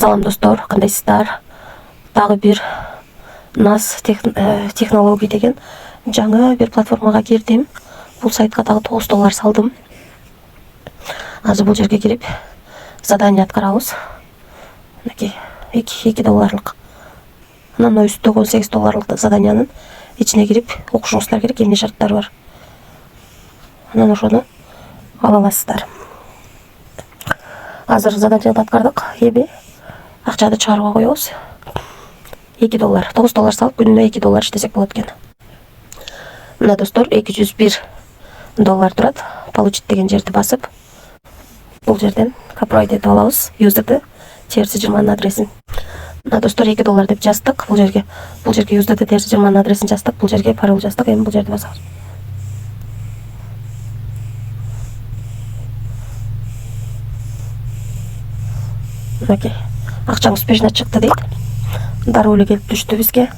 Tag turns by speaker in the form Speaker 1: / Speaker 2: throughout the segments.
Speaker 1: Салам достор, кандайсыздар? Дагы бир NAS технология деген жаңы бир платформага кирдим. Бул сайтка дагы $9 салдым. Азыр бул жерге кирип задание аткарабыз. Мынакей $2. Анан үстүндөгү $18 заданиянын ичине кирип окушуңуздар керек, эмне шарттары бар. Анан ошону ала аласыздар. Азыр заданияны аткардык. Эми акчаны чыгарууга коебуз. $2, $9 салып күнүнө $2 иштесек болот экен. Мына достор, $201 турат. Получить деген жерди басып, бул жерден копировать этип алабыз юзерди, TRC20 адресин. Мына достор, $2 деп жаздык. Бул жерге юзерди TRC20 адресин жаздык. Бул жерге пароль жаздык. Эми бул жерди басабыз. Мынакей, акчаң успешно чыкты дейт. Дароо эле келип түштү бизге.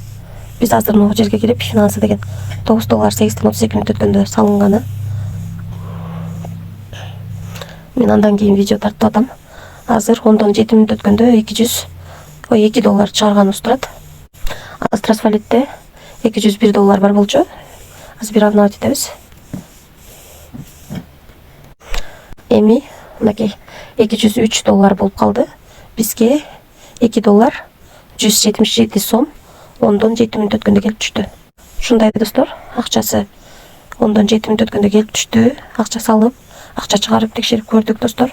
Speaker 1: Биз азыр могу жерге кирип, финансы деген $9 8-тен 32 мүнөт өткөндө салынганы. Мен андан кийин видео тартып атам. Азыр 10-дан 7 мүнөт өткөндө $2 чыгарганыбыз турат. Астрасфалитте $201 бар болчу. Азыр бир обновать этебиз. Эми мынакей $203 болуп калды. Бизге $2 177 сом 10-дан 7 мүнөт өткөндө келип түштү. Ушундай достор, акчасы 10-дан 7 мүнөт өткөндө келип түштү. Акча салып, акча чыгарып текшерип көрдүк достор.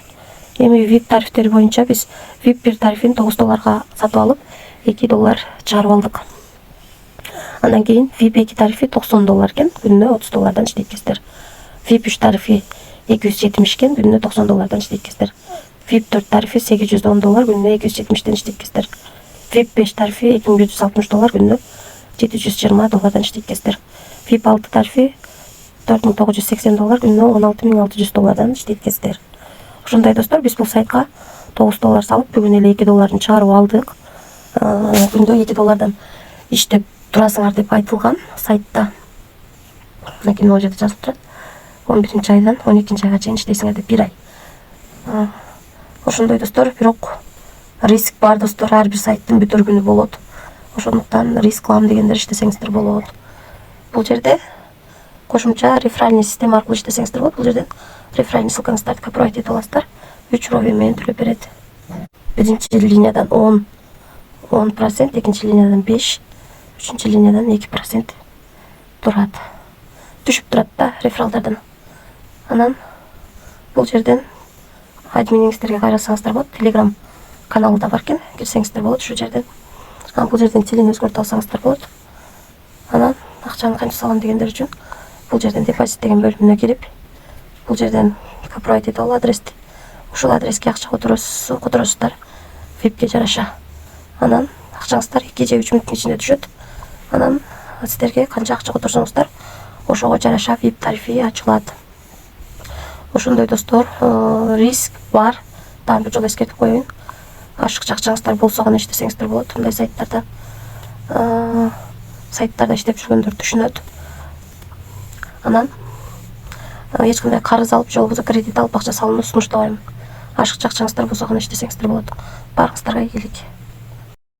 Speaker 1: Эми VIP тарифтери боюнча биз VIP 1 тарифин $9 сатып алып, $2 чыгарып алдык. Андан кийин VIP 2 тарифи $90 экен, күнүнө $30 иштейт экенсиздер. VIP 3 тарифи $270 экен, күнүнө $90 иштейт экенсиздер. VIP 4 тарифи $810, күнүнө $270 иштейт экенсиздер. VIP 5 тарифи $2160, күнүнө $720 иштейт экенсиздер. VIP 6 тарифи $4980, күнүнө $16600 иштейт экенсиздер. Ушундай достор, биз бул сайтка $9 салып, бүгүн эле $2 чыгарып алдык. Күндө $2 иштеп турасыңар деп айтылган сайтта. Мынакей могу жерде жазып турат. 11 айдан 12 айга чейин иштейсиңер деп 1 ай. Ошондой достор, бирок риск бар достор, ар бир сайттын бүтөргүнү болот. Ошондуктан риск кылам дегендер иштесеңиздер болот. Бул жерде кошумча реферальный система аркылуу иштесеңиздер болот. Бул жерден реферальный ссылкаңыздарды копировать этип аласыздар. 3 ровень менен төлөп берет. Биринчи линиядан 10%, экинчи линиядан 5%, үчүнчү линиядан 2% турат. Түшүп турат да рефералдардан. Анан бул жерден админиңиздерге кайрылсаңыздар болот. Telegram каналы да бар экен, кирсеңиздер болот ушу жерден. Бул жерден тилин өзгөртүп алсаңыздар болот. Анан акчаны канча салган дегендер үчүн бул жерден депозит деген бөлүмүнө кирип, бул жерден копировать этип алып адрести. Ушул адреске акча которосуздар VIP-ке жараша. Анан акчаңыздар 2 же 3 мүнөттүн ичинде түшөт. Анан сиздерге канча акча которсоңуздар, ошого жараша VIP тарифи ачылат. Ошондой достор, риск бар. Дагы бир жолу эскертип коеюн. Ашыкча акчаңыздар болсо гана иштесеңиздер болот. Мындай сайттарда иштеп жүргөндөр түшүнөт. Анан эч кандай карыз алып, же болбосо кредит алып акча салууну сунуштабайм. Ашыкча акчаңыздар болсо гана иштесеңиздер болот. Барыңыздарга ийгилик.